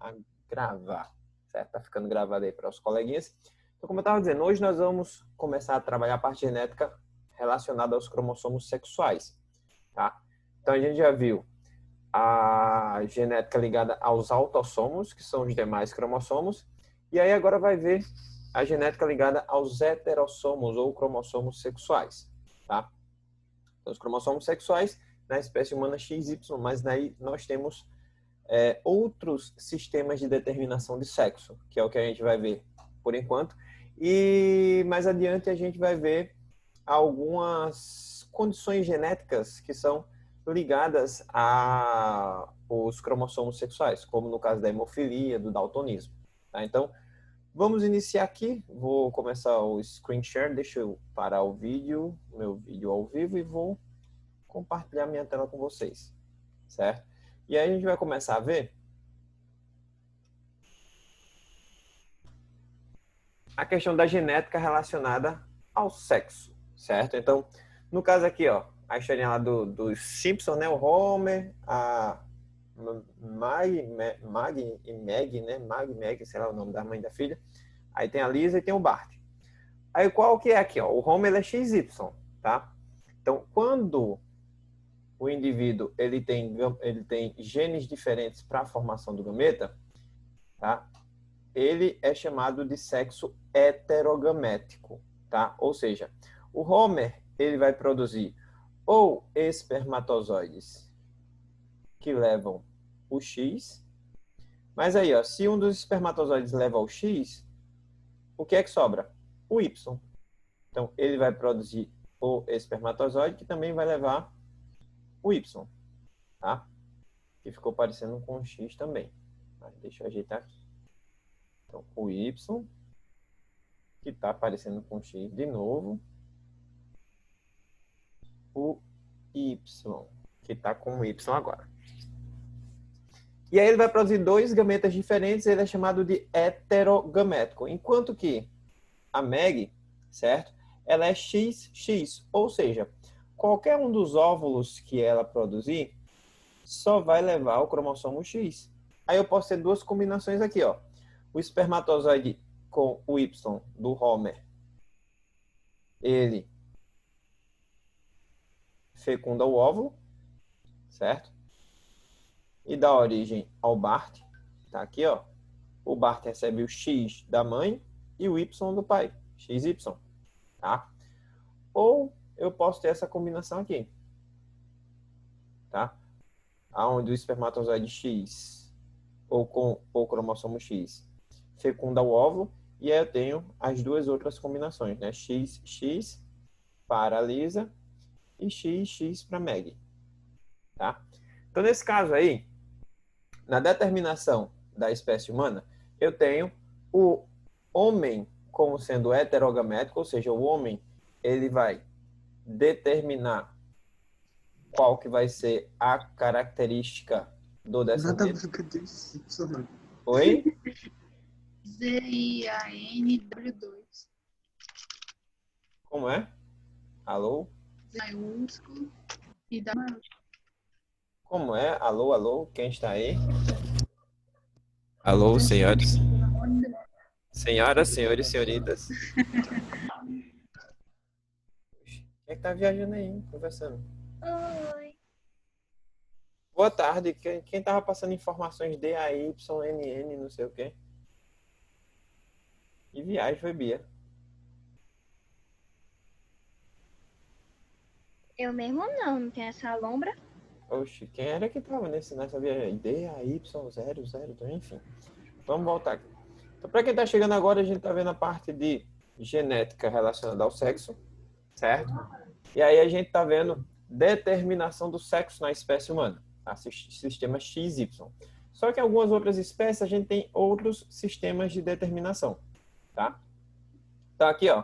a gravar, certo? Tá ficando gravado aí para os coleguinhas. Então, como eu estava dizendo, hoje nós vamos começar a trabalhar a parte genética relacionada aos cromossomos sexuais, tá? Então, a gente já viu a genética ligada aos autossomos, que são os demais cromossomos, e aí agora vai ver a genética ligada aos heterossomos ou cromossomos sexuais, tá? Então, os cromossomos sexuais na espécie humana XY, mas daí nós temos outros sistemas de determinação de sexo, que é o que a gente vai ver por enquanto, e mais adiante a gente vai ver algumas condições genéticas que são ligadas aos cromossomos sexuais, como no caso da hemofilia, do daltonismo. Tá? Então, vamos iniciar aqui. Vou começar o screen share. Deixa eu parar o vídeo, meu vídeo ao vivo, e vou compartilhar minha tela com vocês, certo? E aí a gente vai começar a ver a questão da genética relacionada ao sexo, certo? Então, no caso aqui, ó, a historinha lá dos Simpsons, né? O Homer, a Mag e Meg, né? Mag e Meg, sei lá o nome da mãe e da filha. Aí tem a Lisa e tem o Bart. Aí qual que é aqui, ó? O Homer ele é XY, tá? Então, quando o indivíduo ele tem genes diferentes para a formação do gameta, tá? Ele é chamado de sexo heterogamético, tá? Ou seja, o Homer ele vai produzir ou espermatozoides que levam o X, mas aí, ó, se um dos espermatozoides leva o X, o que é que sobra? O Y. Então, ele vai produzir o espermatozoide que também vai levar o Y, tá? Que ficou parecendo com o X também. Mas deixa eu ajeitar aqui. Então, o Y, que está parecendo com o X de novo. O Y, que está com o Y agora. E aí ele vai produzir dois gametas diferentes, ele é chamado de heterogamético. Enquanto que a Meg, certo? Ela é XX, ou seja, qualquer um dos óvulos que ela produzir só vai levar o cromossomo X. Aí eu posso ter duas combinações aqui, ó. O espermatozoide com o Y do Homer, ele fecunda o óvulo, certo? E dá origem ao Bart. Tá aqui, ó. O Bart recebe o X da mãe e o Y do pai. XY, tá? Ou eu posso ter essa combinação aqui, tá? Onde o espermatozoide X ou com o cromossomo X fecunda o óvulo, e aí eu tenho as duas outras combinações, né? XX para a Lisa e XX para a Meg, tá? Então, nesse caso aí, na determinação da espécie humana, eu tenho o homem como sendo heterogamético, ou seja, o homem ele vai determinar qual que vai ser a característica do descendente. Nada a ver com isso, não. Oi? ZIANW2. Como é? Alô? Z maiúsculo e da maiúsculo. Como é? Alô, alô? Quem está aí? Alô, senhores? Senhoras, senhores, senhoritas. Quem é que tá viajando aí, conversando? Oi. Boa tarde. Quem tava passando informações DAYNN, não sei o quê? Que viagem foi, Bia? Eu mesmo não tenho essa lombra. Oxe, quem era que tava nessa viagem? DAY00, enfim. Vamos voltar aqui. Então, para quem tá chegando agora, a gente tá vendo a parte de genética relacionada ao sexo, certo? E aí a gente tá vendo determinação do sexo na espécie humana, tá? Sistema XY. Só que em algumas outras espécies a gente tem outros sistemas de determinação, tá? Então aqui, ó,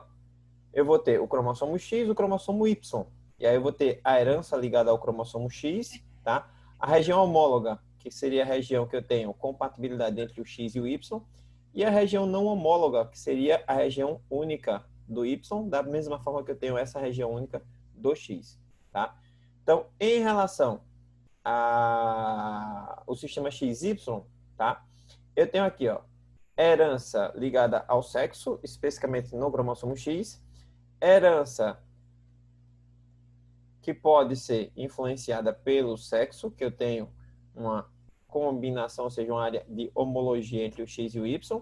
eu vou ter o cromossomo X e o cromossomo Y. E aí eu vou ter a herança ligada ao cromossomo X, tá? A região homóloga, que seria a região que eu tenho compatibilidade entre o X e o Y. E a região não homóloga, que seria a região única do Y, da mesma forma que eu tenho essa região única do X, tá? Então, em relação ao sistema XY, tá? eu tenho aqui, ó, herança ligada ao sexo, especificamente no cromossomo X, herança que pode ser influenciada pelo sexo, que eu tenho uma combinação, ou seja, uma área de homologia entre o X e o Y.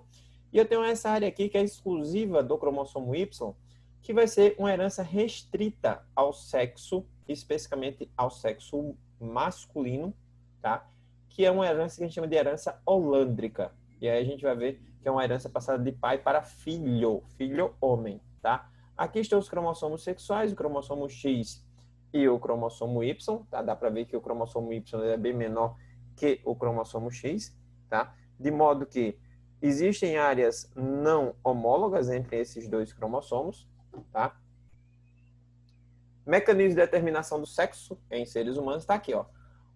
E eu tenho essa área aqui que é exclusiva do cromossomo Y, que vai ser uma herança restrita ao sexo, especificamente ao sexo masculino, tá? Que é uma herança que a gente chama de herança holândrica. E aí a gente vai ver que é uma herança passada de pai para filho, filho homem, tá? Aqui estão os cromossomos sexuais, o cromossomo X e o cromossomo Y, tá? Dá para ver que o cromossomo Y é bem menor que o cromossomo X, tá? De modo que existem áreas não homólogas entre esses dois cromossomos, tá? Mecanismo de determinação do sexo em seres humanos está aqui, ó.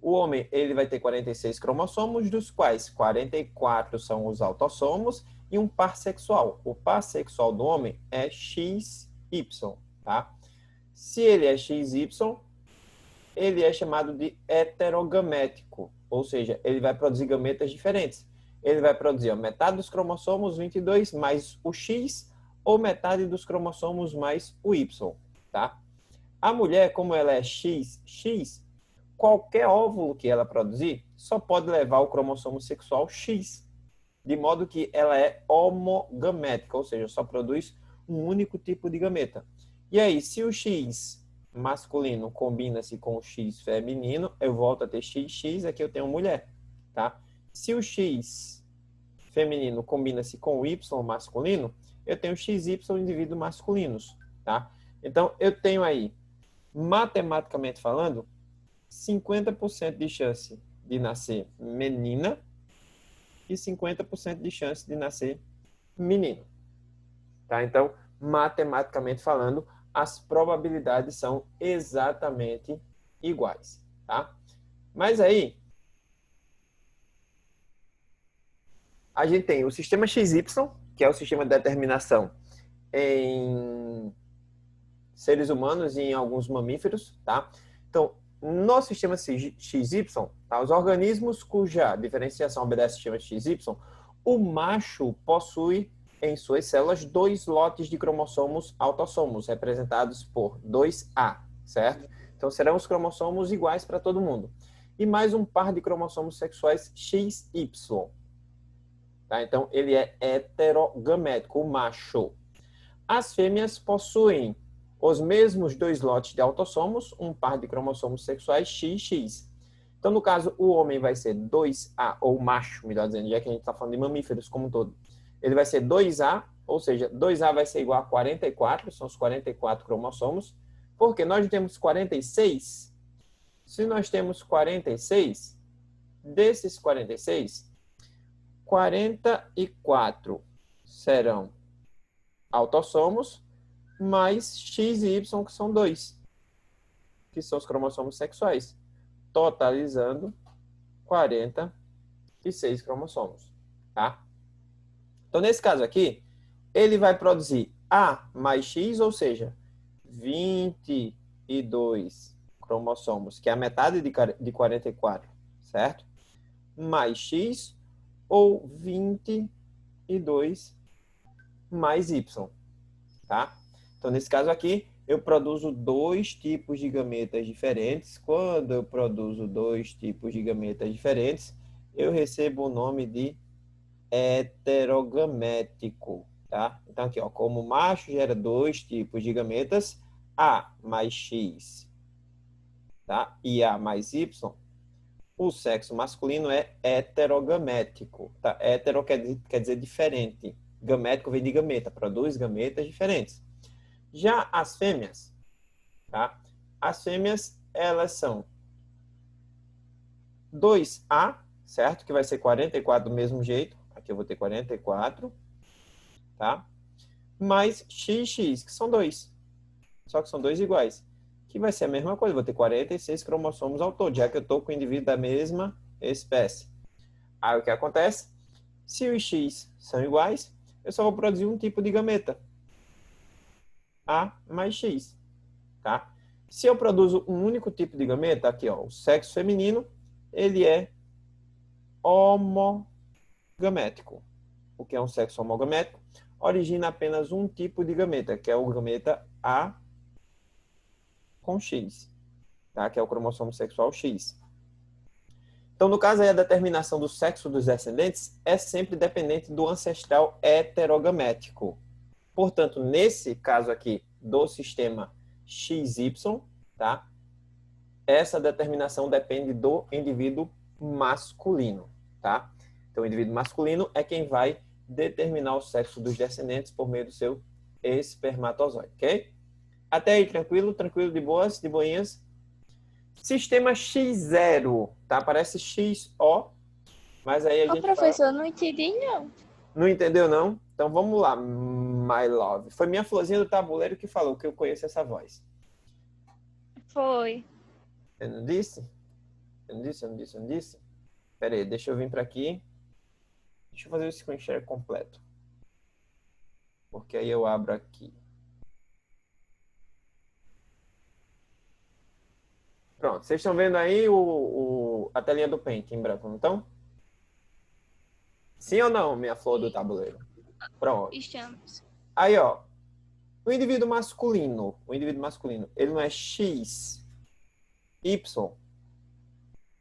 O homem, ele vai ter 46 cromossomos, dos quais 44 são os autossomos e um par sexual. O par sexual do homem é XY, tá? Se ele é XY, ele é chamado de heterogamético, ou seja, ele vai produzir gametas diferentes. Ele vai produzir, ó, metade dos cromossomos 22 mais o X ou metade dos cromossomos mais o Y, tá? A mulher, como ela é XX, qualquer óvulo que ela produzir só pode levar o cromossomo sexual X, de modo que ela é homogamética, ou seja, só produz um único tipo de gameta. E aí, se o X masculino combina-se com o X feminino, eu volto a ter XX, aqui eu tenho mulher, tá? Se o X feminino combina-se com o Y masculino, eu tenho XY indivíduos masculinos, tá? Então, eu tenho aí, matematicamente falando, 50% de chance de nascer menina e 50% de chance de nascer menino. Tá? Então, matematicamente falando, as probabilidades são exatamente iguais. Tá? Mas aí, a gente tem o sistema XY, que é o sistema de determinação em seres humanos e em alguns mamíferos. Tá? Então, no sistema XY, tá? Os organismos cuja diferenciação obedece ao sistema XY, o macho possui em suas células 2 lotes de cromossomos autossomos, representados por 2A, certo? Então, serão os cromossomos iguais para todo mundo. E mais um par de cromossomos sexuais XY. Tá? Então, ele é heterogamético, o macho. As fêmeas possuem os mesmos 2 lotes de autossomos, um par de cromossomos sexuais XX. Então, no caso, o homem vai ser 2A, ou macho, melhor dizendo, já que a gente está falando de mamíferos como um todo. Ele vai ser 2A, ou seja, 2A vai ser igual a 44, são os 44 cromossomos, porque nós temos 46. Se nós temos 46, desses 46, 44 serão autossomos, mais X e Y, que são 2, que são os cromossomos sexuais, totalizando 46 cromossomos, tá? Então, nesse caso aqui, ele vai produzir A mais X, ou seja, 22 cromossomos, que é a metade de 44, certo? Mais X, ou 22 mais Y, tá? Então, nesse caso aqui, eu produzo 2 tipos de gametas diferentes. Quando eu produzo 2 tipos de gametas diferentes, eu recebo o nome de heterogamético, tá? Então, aqui, ó, como o macho gera 2 tipos de gametas, A mais X, tá? E A mais Y, o sexo masculino é heterogamético, tá? Hetero quer dizer diferente. Gamético vem de gameta, produz gametas diferentes. Já as fêmeas, tá? As fêmeas, elas são 2A, certo? Que vai ser 44 do mesmo jeito. Aqui eu vou ter 44, tá? Mais XX, que são 2. Só que são 2 iguais. Que vai ser a mesma coisa. Vou ter 46 cromossomos ao todo, já que eu estou com o indivíduo da mesma espécie. Aí o que acontece? Se os X são iguais, eu só vou produzir um tipo de gameta. A mais X, tá? Se eu produzo um único tipo de gameta, aqui, ó, o sexo feminino, ele é homogamético, gamético. O que é um sexo homogamético? Origina apenas um tipo de gameta, que é o gameta A com X, tá? Que é o cromossomo sexual X. Então, no caso aí, a determinação do sexo dos descendentes é sempre dependente do ancestral heterogamético. Portanto, nesse caso aqui do sistema XY, tá? Essa determinação depende do indivíduo masculino, tá? Então, o indivíduo masculino é quem vai determinar o sexo dos descendentes por meio do seu espermatozoide, ok? Até aí, tranquilo? Tranquilo, de boas, de boinhas? Sistema X0, tá? Parece XO, mas aí a Ô, gente fala... professor, não entendi, não. Não entendeu, não? Então, vamos lá, my love. Foi minha florzinha do tabuleiro que falou que eu conheço essa voz. Foi. Eu não disse? Eu não disse, eu não disse, eu não disse? Pera aí, deixa eu vir para aqui. Deixa eu fazer o screen share completo. Porque aí eu abro aqui. Pronto, vocês estão vendo aí a telinha do Paint em branco, não estão? Sim ou não, minha flor do tabuleiro? Pronto. Estamos. Aí, ó. O indivíduo masculino, ele não é X, Y,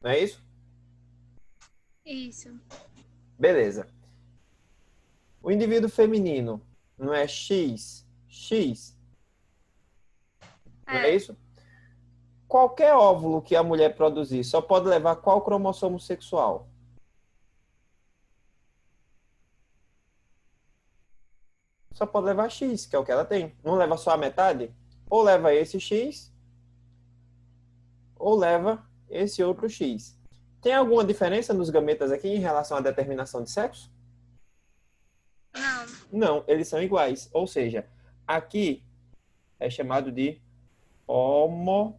não é isso? Isso. Beleza. O indivíduo feminino não é X, X, não é isso? Qualquer óvulo que a mulher produzir só pode levar qual cromossomo sexual? Só pode levar X, que é o que ela tem. Não leva só a metade? Ou leva esse X, ou leva esse outro X. Tem alguma diferença nos gametas aqui em relação à determinação de sexo? Não. Não, eles são iguais. Ou seja, aqui é chamado de homogamético.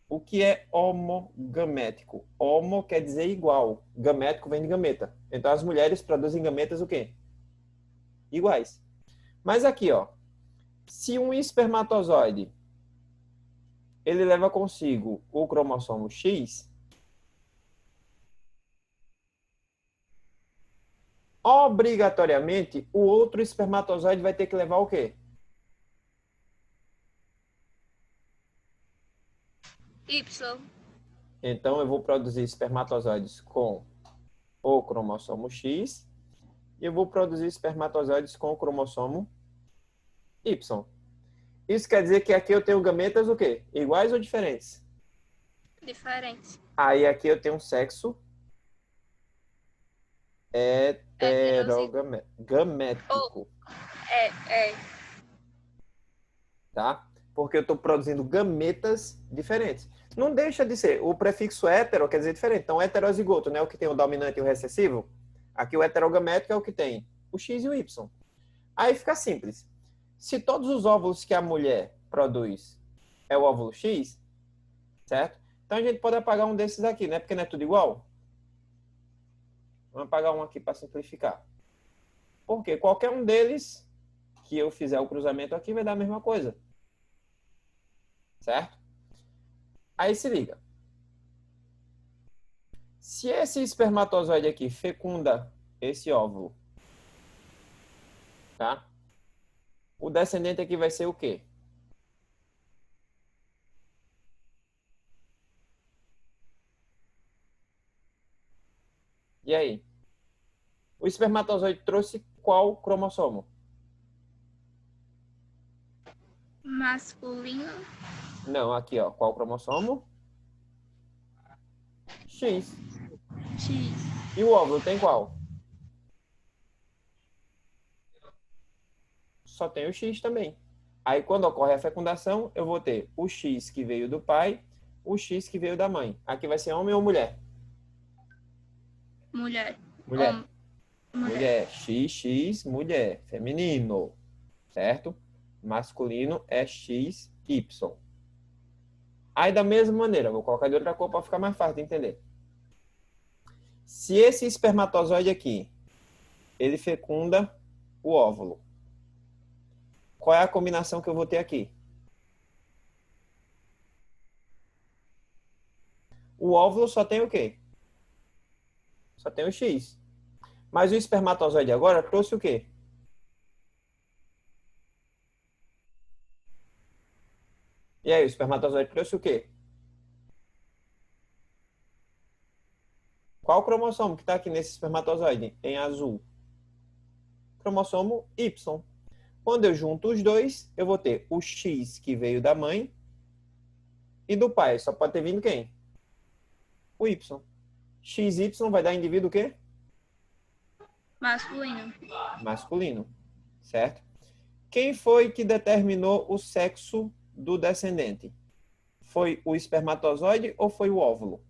O que é homogamético? Homo quer dizer igual. Gamético vem de gameta. Então as mulheres produzem gametas o quê? Iguais. Mas aqui, ó, se um espermatozoide ele leva consigo o cromossomo X, obrigatoriamente o outro espermatozoide vai ter que levar o quê? Y. Então eu vou produzir espermatozoides com o cromossomo X e eu vou produzir espermatozoides com o cromossomo Y. Isso quer dizer que aqui eu tenho gametas o quê? Iguais ou diferentes? Diferente. Aí aqui eu tenho um sexo heterogamético, É. tá? Porque eu estou produzindo gametas diferentes. Não deixa de ser. O prefixo hétero quer dizer diferente. Então, heterozigoto, né? O que tem o dominante e o recessivo. Aqui o heterogamético é o que tem o X e o Y. Aí fica simples. Se todos os óvulos que a mulher produz é o óvulo X, certo? Então a gente pode apagar um desses aqui, né? Porque não é tudo igual. Vamos apagar um aqui para simplificar. Porque qualquer um deles que eu fizer o cruzamento aqui vai dar a mesma coisa. Certo? Aí se liga. Se esse espermatozoide aqui fecunda esse óvulo, tá? O descendente aqui vai ser o quê? E aí? O espermatozoide trouxe qual cromossomo? Masculino. Não, aqui, ó. Qual cromossomo? X. X. E o óvulo tem qual? Só tem o X também. Aí, quando ocorre a fecundação, eu vou ter o X que veio do pai, o X que veio da mãe. Aqui vai ser homem ou mulher? Mulher. Mulher. Mulher. Mulher. XX, mulher. Feminino. Certo? Masculino é XY. Aí, da mesma maneira, vou colocar de outra cor para ficar mais fácil de entender. Se esse espermatozoide aqui, ele fecunda o óvulo, qual é a combinação que eu vou ter aqui? O óvulo só tem o quê? Só tem o X. Mas o espermatozoide agora trouxe o quê? E aí, o espermatozoide trouxe o quê? Qual o cromossomo que está aqui nesse espermatozoide, em azul? Cromossomo Y. Quando eu junto os dois, eu vou ter o X que veio da mãe e do pai. Só pode ter vindo quem? O Y. XY vai dar indivíduo o quê? Masculino. Masculino. Certo? Quem foi que determinou o sexo do descendente? Foi o espermatozoide ou foi o óvulo?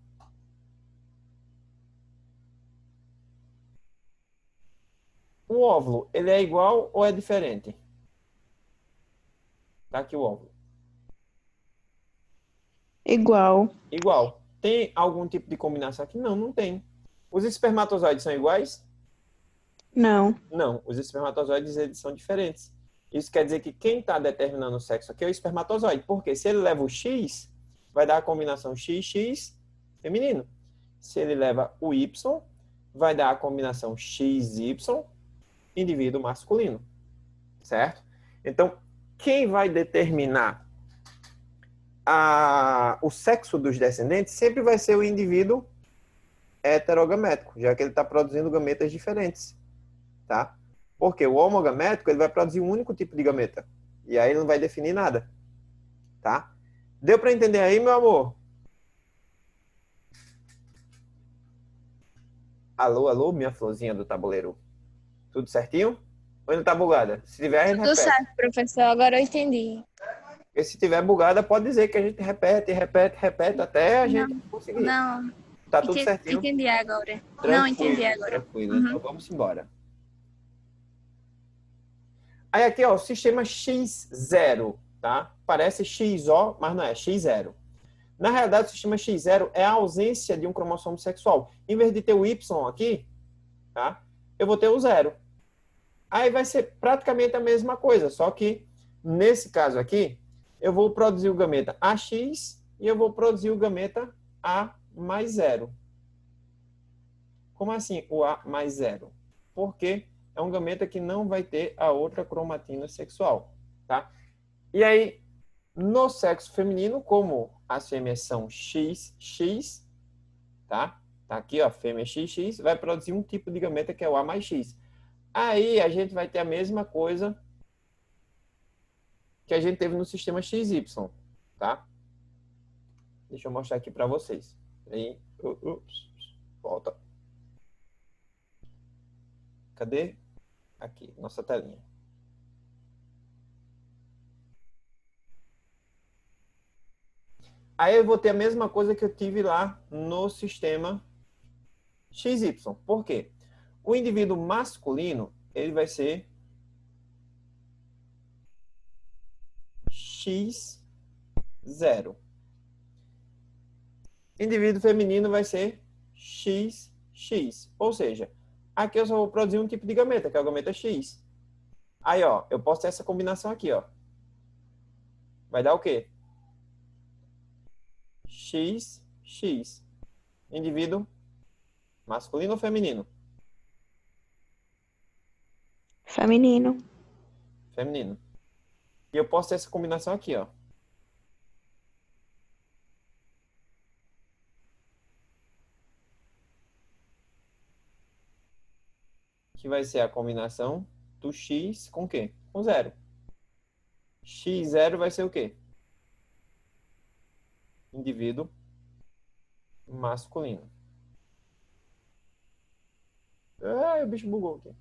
O óvulo, ele é igual ou é diferente? Tá aqui o óvulo. Igual. Igual. Tem algum tipo de combinação aqui? Não, não tem. Os espermatozoides são iguais? Não. Não. Os espermatozoides, eles são diferentes. Isso quer dizer que quem está determinando o sexo aqui é o espermatozoide. Porque se ele leva o X, vai dar a combinação XX feminino. Se ele leva o Y, vai dar a combinação XY indivíduo masculino. Certo? Então, quem vai determinar o sexo dos descendentes sempre vai ser o indivíduo heterogamético, já que ele está produzindo gametas diferentes, tá? Porque o homogamético ele vai produzir um único tipo de gameta e aí ele não vai definir nada, tá? Deu para entender aí, meu amor? Alô, alô, minha florzinha do tabuleiro. Tudo certinho? Ou ainda tá bugada? Se tiver, a gente Tudo repete. certo, professor. Agora eu entendi. E se tiver bugada, pode dizer que a gente repete, repete, repete até a gente conseguir. Não, Tá tudo certinho? entendi agora. Não, Tranquilo, entendi agora. tranquilo. Uhum. Então vamos embora. Aí aqui, ó, o sistema X0, tá? Parece XO, mas não é, X0. Na realidade, o sistema X0 é a ausência de um cromossomo sexual. Em vez de ter o Y aqui, tá? Eu vou ter o 0. Aí vai ser praticamente a mesma coisa, só que nesse caso aqui, eu vou produzir o gameta AX e eu vou produzir o gameta A mais 0. Como assim o A mais 0? Porque é um gameta que não vai ter a outra cromatina sexual, tá? E aí, no sexo feminino, como as fêmeas são XX, tá? Tá aqui, ó, fêmea XX, vai produzir um tipo de gameta que é o A mais X. Aí a gente vai ter a mesma coisa que a gente teve no sistema XY, tá? Deixa eu mostrar aqui para vocês. Aí, volta. Cadê? Aqui, nossa telinha. Aí eu vou ter a mesma coisa que eu tive lá no sistema XY. Por quê? O indivíduo masculino, ele vai ser X0. Indivíduo feminino vai ser XX. Ou seja, aqui eu só vou produzir um tipo de gameta, que é o gameta X. Aí, ó, eu posso ter essa combinação aqui, ó. Vai dar o quê? XX. Indivíduo masculino ou feminino? Feminino. Feminino. E eu posso ter essa combinação aqui, ó. Que vai ser a combinação do X com o quê? Com 0. X0 vai ser o quê? Indivíduo masculino. Ah, o bicho bugou aqui.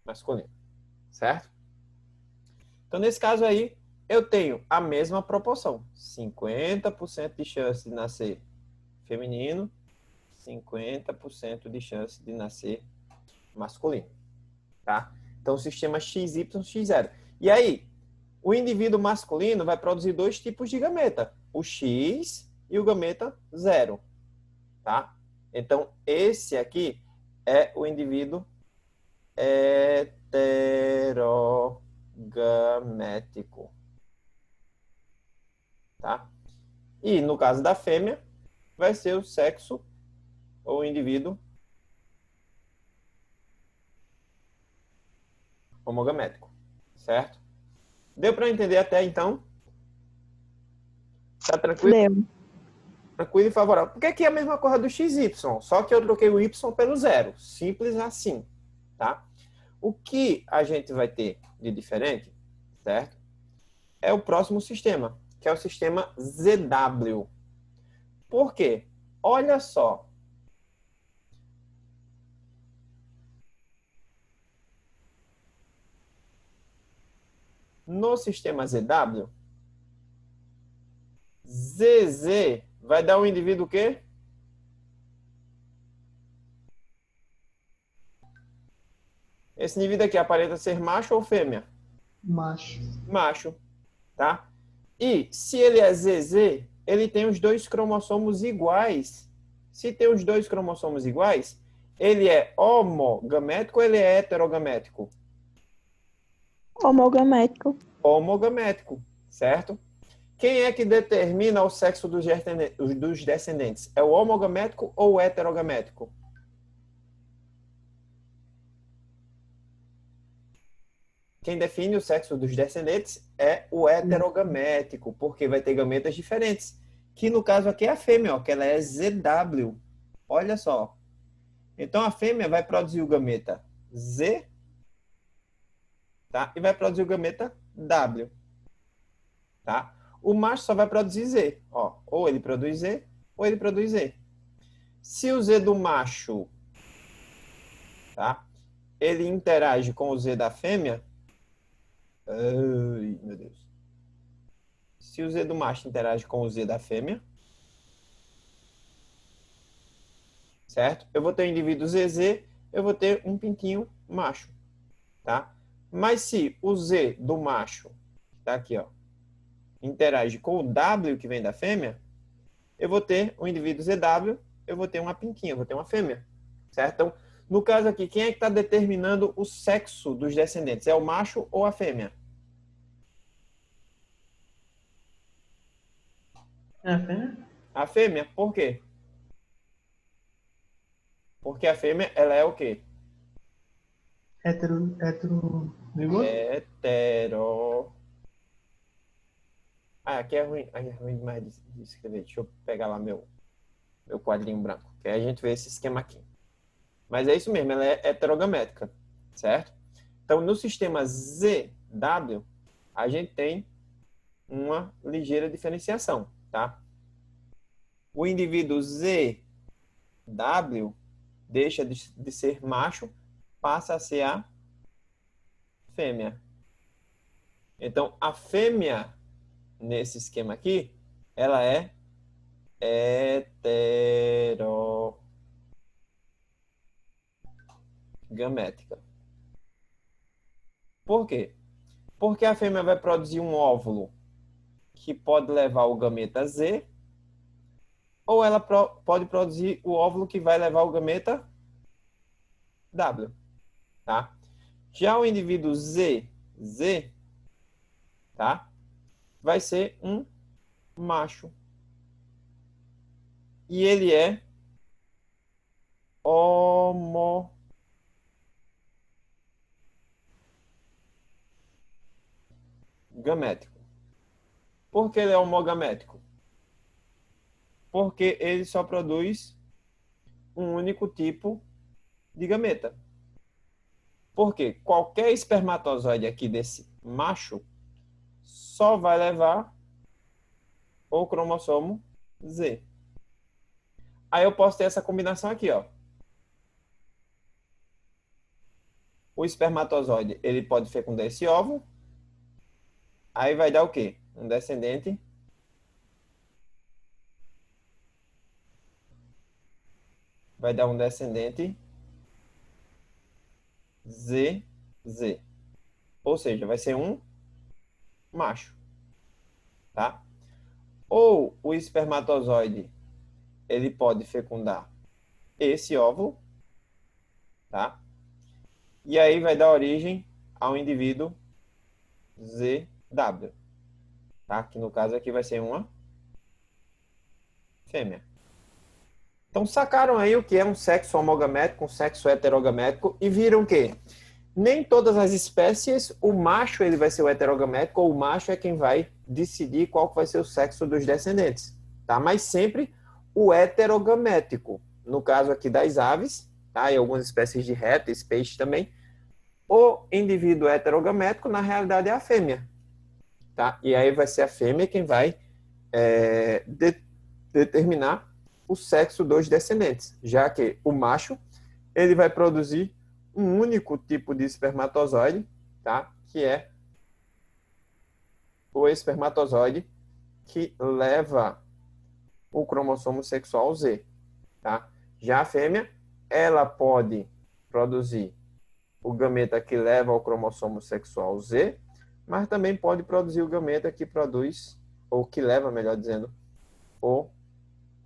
Masculino. Certo? Então, nesse caso aí, eu tenho a mesma proporção. 50% de chance de nascer feminino, 50% de chance de nascer masculino. Tá? Então, o sistema XYX0. E aí, o indivíduo masculino vai produzir dois tipos de gameta. O X e o gameta 0. Tá? Então, esse aqui é o indivíduo heterogamético. gamético. Tá? E no caso da fêmea, vai ser o sexo ou o indivíduo homogamético. Certo? Deu para entender até então? Tá tranquilo? Deu. Tranquilo e favorável. Porque aqui é a mesma coisa do XY, só que eu troquei o Y pelo zero. Simples assim, tá? O que a gente vai ter de diferente, certo? É o próximo sistema, que é o sistema ZW. Por quê? Olha só. No sistema ZW, ZZ vai dar um indivíduo o quê? Esse indivíduo aqui aparenta ser macho ou fêmea? Macho. Macho, tá? E se ele é ZZ, ele tem os dois cromossomos iguais. Se tem os dois cromossomos iguais, ele é homogamético ou ele é heterogamético? Homogamético. Homogamético, certo? Quem é que determina o sexo dos descendentes? É o homogamético ou o heterogamético? Quem define o sexo dos descendentes é o heterogamético, porque vai ter gametas diferentes. Que no caso aqui é a fêmea, ó, que ela é ZW. Olha só. Então a fêmea vai produzir o gameta Z, tá? E vai produzir o gameta W, tá? O macho só vai produzir Z, ó. Ou ele produz Z, ou ele produz Z. Se o Z do macho, tá? Ele interage com o Z da fêmea. Ai, meu Deus. Se o Z do macho interage com o Z da fêmea, certo? Eu vou ter o indivíduo ZZ, eu vou ter um pintinho macho, tá? Mas se o Z do macho, tá aqui, ó, interage com o W que vem da fêmea, eu vou ter o indivíduo ZW, eu vou ter uma pintinha, eu vou ter uma fêmea, certo? Então, no caso aqui, quem é que está determinando o sexo dos descendentes? É o macho ou a fêmea? É, fêmea? A fêmea, por quê? Porque a fêmea, ela é o quê? Hétero. Ligou? Hetero. Ah, aqui é ruim. Aqui é ruim demais de escrever. Deixa eu pegar lá meu quadrinho branco. Que aí a gente vê esse esquema aqui. Mas é isso mesmo, ela é heterogamétrica, certo? Então, no sistema ZW, a gente tem uma ligeira diferenciação, tá? O indivíduo ZW deixa de ser macho, passa a ser a fêmea. Então, a fêmea, nesse esquema aqui, ela é heterogamética. Por quê? Porque a fêmea vai produzir um óvulo que pode levar o gameta Z, ou ela pode produzir o óvulo que vai levar o gameta W, tá? Já o indivíduo ZZ, tá? Vai ser um macho. E ele é homogamético. Por que ele é homogamético? Porque ele só produz um único tipo de gameta. Porque qualquer espermatozoide aqui desse macho só vai levar o cromossomo Z. Aí eu posso ter essa combinação aqui, ó. O espermatozoide, ele pode fecundar esse óvulo. Aí vai dar o quê? Um descendente vai dar um descendente ZZ. Ou seja, vai ser um macho, tá? Ou o espermatozoide, ele pode fecundar esse óvulo, tá? E aí vai dar origem ao indivíduo ZW. Tá? Que no caso aqui vai ser uma fêmea. Então sacaram aí o que é um sexo homogamético, um sexo heterogamético e viram que nem todas as espécies o macho ele vai ser o heterogamético ou o macho é quem vai decidir qual vai ser o sexo dos descendentes, tá? Mas sempre o heterogamético. No caso aqui das aves, tá? E algumas espécies de répteis, peixes também, o indivíduo heterogamético na realidade é a fêmea, tá? E aí vai ser a fêmea quem vai determinar o sexo dos descendentes, já que o macho ele vai produzir um único tipo de espermatozoide, tá? Que é o espermatozoide que leva o cromossomo sexual Z, tá? Já a fêmea, ela pode produzir o gameta que leva ao cromossomo sexual Z, mas também pode produzir o gameta que produz, ou que leva, melhor dizendo, o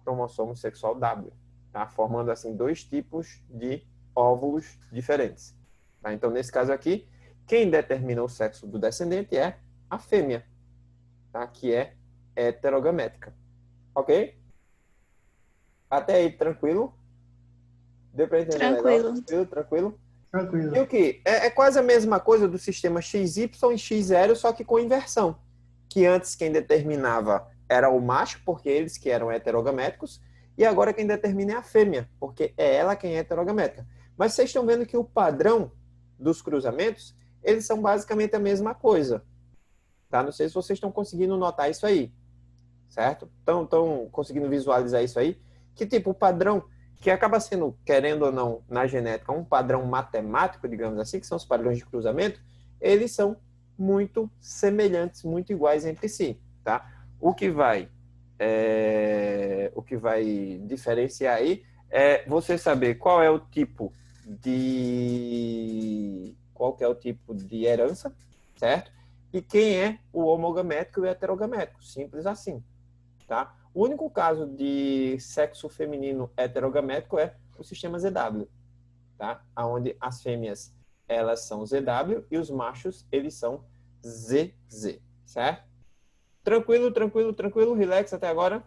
cromossomo sexual W, tá? Formando assim dois tipos de óvulos diferentes. Tá? Então, nesse caso aqui, quem determina o sexo do descendente é a fêmea, tá? Que é heterogamética. Ok? Até aí, tranquilo? Deu para entender Tranquilo. melhor? Tranquilo? Tranquilo. E o que? É quase a mesma coisa do sistema XY e X0, só que com inversão. Que antes quem determinava era o macho, porque eles que eram heterogaméticos, e agora quem determina é a fêmea, porque é ela quem é heterogamética. Mas vocês estão vendo que o padrão dos cruzamentos, eles são basicamente a mesma coisa. Tá? Não sei se vocês estão conseguindo notar isso aí. Certo? Estão conseguindo visualizar isso aí? Que tipo, o padrão que acaba sendo, querendo ou não, na genética, um padrão matemático, digamos assim, que são os padrões de cruzamento, eles são muito semelhantes, muito iguais entre si, tá? O que vai diferenciar aí é você saber qual é o tipo de herança, certo? E quem é o homogamético e o heterogamético, simples assim, tá? O único caso de sexo feminino heterogamético é o sistema ZW, tá? Onde as fêmeas elas são ZW e os machos eles são ZZ, certo? Tranquilo, tranquilo, tranquilo, relax até agora.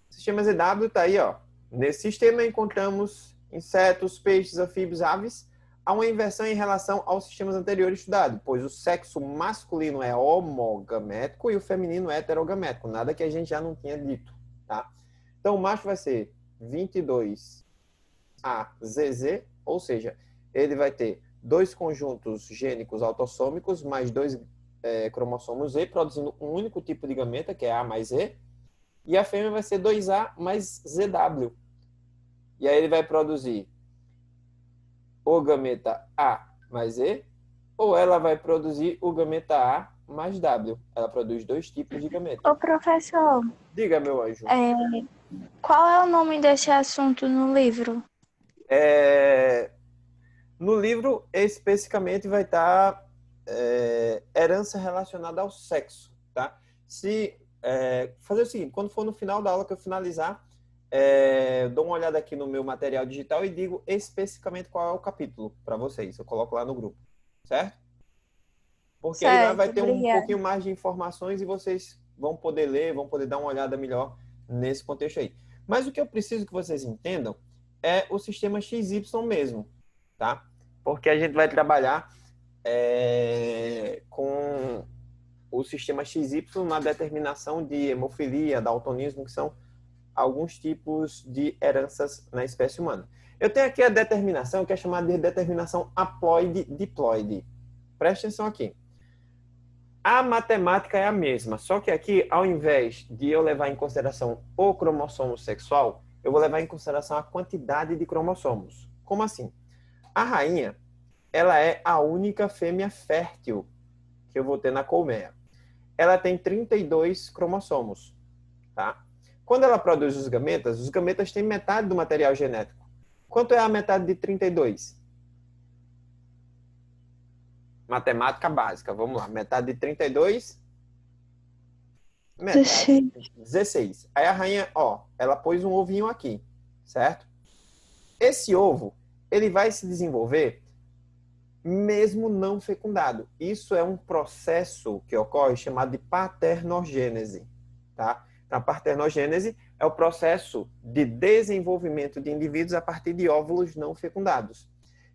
O sistema ZW tá aí, ó. Nesse sistema encontramos insetos, peixes, anfíbios, aves. Há uma inversão em relação aos sistemas anteriores estudados, pois o sexo masculino é homogamético e o feminino é heterogamético, nada que a gente já não tinha dito, tá? Então, o macho vai ser 22AZZ, ou seja, ele vai ter dois conjuntos gênicos autossômicos mais dois cromossomos Z, produzindo um único tipo de gameta, que é A mais Z, e a fêmea vai ser 2A mais ZW. E aí ele vai produzir o gameta A mais E, ou ela vai produzir o gameta A mais W. Ela produz dois tipos de gameta. Ô, professor, Diga, meu anjo. qual é o nome desse assunto no livro? No livro, especificamente, vai estar herança relacionada ao sexo, tá? Fazer o seguinte, quando for no final da aula que eu finalizar, dou uma olhada aqui no meu material digital e digo especificamente qual é o capítulo para vocês. Eu coloco lá no grupo, certo? Porque aí lá vai ter um pouquinho mais de informações e vocês vão poder ler, vão poder dar uma olhada melhor nesse contexto aí. Mas o que eu preciso que vocês entendam é o sistema XY mesmo, tá? Porque a gente vai trabalhar com o sistema XY na determinação de hemofilia, daltonismo, que são alguns tipos de heranças na espécie humana. Eu tenho aqui a determinação, que é chamada de determinação haploide-diploide. Preste atenção aqui. A matemática é a mesma, só que aqui, ao invés de eu levar em consideração o cromossomo sexual, eu vou levar em consideração a quantidade de cromossomos. Como assim? A rainha, ela é a única fêmea fértil que eu vou ter na colmeia. Ela tem 32 cromossomos, tá? Quando ela produz os gametas têm metade do material genético. Quanto é a metade de 32? Matemática básica, vamos lá. Metade de 32? Metade. 16. Aí a rainha, ela pôs um ovinho aqui, certo? Esse ovo ele vai se desenvolver mesmo não fecundado. Isso é um processo que ocorre chamado de paternogênese, tá? Então, a paternogênese é o processo de desenvolvimento de indivíduos a partir de óvulos não fecundados.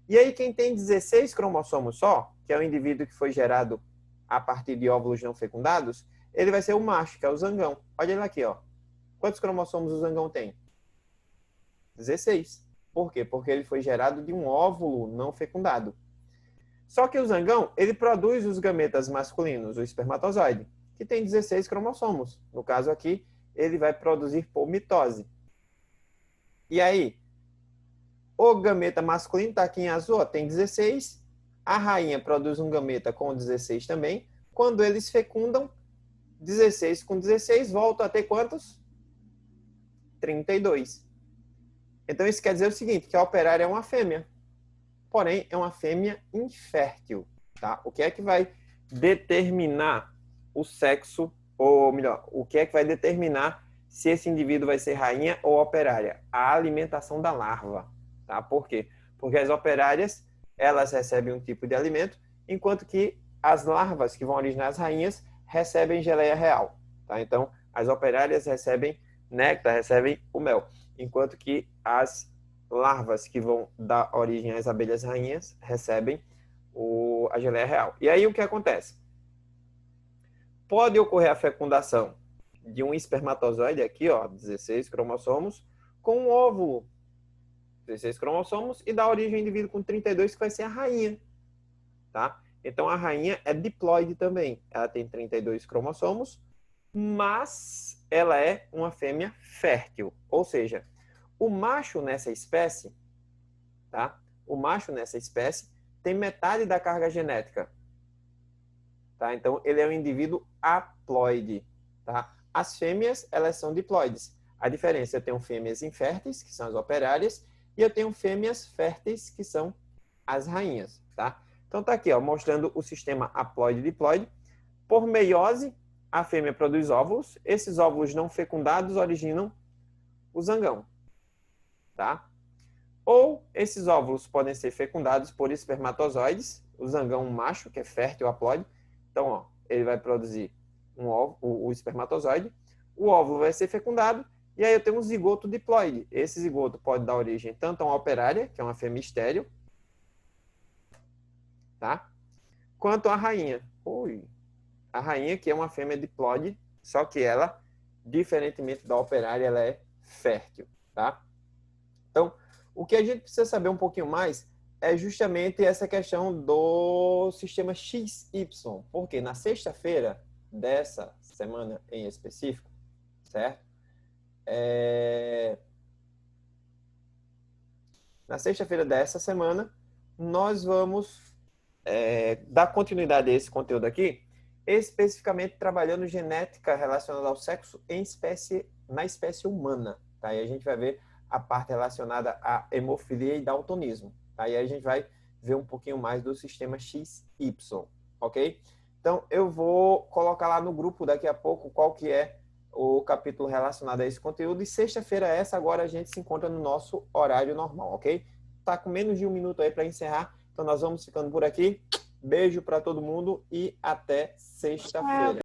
E aí, quem tem 16 cromossomos só, que é o indivíduo que foi gerado a partir de óvulos não fecundados, ele vai ser o macho, que é o zangão. Olha ele aqui, ó. Quantos cromossomos o zangão tem? 16. Por quê? Porque ele foi gerado de um óvulo não fecundado. Só que o zangão, ele produz os gametas masculinos, o espermatozoide, que tem 16 cromossomos. No caso aqui, ele vai produzir por mitose. E aí, o gameta masculino está aqui em azul, ó, tem 16. A rainha produz um gameta com 16 também. Quando eles fecundam, 16 com 16, volta a ter quantos? 32. Então, isso quer dizer o seguinte, que a operária é uma fêmea. Porém, é uma fêmea infértil, tá? O que é que vai determinar o sexo, ou melhor, o que é que vai determinar se esse indivíduo vai ser rainha ou operária? A alimentação da larva, tá? Por quê? Porque as operárias, elas recebem um tipo de alimento, enquanto que as larvas que vão originar as rainhas recebem geleia real, tá? Então, as operárias recebem néctar, recebem o mel, enquanto que as larvas que vão dar origem às abelhas rainhas recebem a geleia real. E aí o que acontece? Pode ocorrer a fecundação de um espermatozoide aqui, ó, 16 cromossomos, com um óvulo, 16 cromossomos, e dar origem ao indivíduo com 32, que vai ser a rainha, tá? Então a rainha é diploide também. Ela tem 32 cromossomos, mas ela é uma fêmea fértil, ou seja, o macho nessa espécie, tá? O macho nessa espécie tem metade da carga genética, tá? Então, ele é um indivíduo haploide, tá? As fêmeas, elas são diploides. A diferença, eu tenho fêmeas inférteis, que são as operárias, e eu tenho fêmeas férteis, que são as rainhas, tá? Então, tá aqui, ó, mostrando o sistema haploide-diploide. Por meiose, a fêmea produz óvulos. Esses óvulos não fecundados originam o zangão, tá? Ou esses óvulos podem ser fecundados por espermatozoides, o zangão macho, que é fértil haploide. Então, ó, ele vai produzir um óvulo, o espermatozoide, o óvulo vai ser fecundado, e aí eu tenho um zigoto diploide. Esse zigoto pode dar origem tanto a uma operária, que é uma fêmea estéril, tá? Quanto a rainha. A rainha, que é uma fêmea diploide, só que ela, diferentemente da operária, ela é fértil, tá? Então, o que a gente precisa saber um pouquinho mais é justamente essa questão do sistema XY. Porque na sexta-feira dessa semana em específico, certo? Na sexta-feira dessa semana, nós vamos dar continuidade a esse conteúdo aqui, especificamente trabalhando genética relacionada ao sexo na espécie humana. Tá? E a gente vai ver a parte relacionada à hemofilia e daltonismo. Aí a gente vai ver um pouquinho mais do sistema XY, ok? Então, eu vou colocar lá no grupo daqui a pouco qual que é o capítulo relacionado a esse conteúdo. E sexta-feira agora a gente se encontra no nosso horário normal, ok? Tá com menos de um minuto aí para encerrar. Então, nós vamos ficando por aqui. Beijo para todo mundo e até sexta-feira.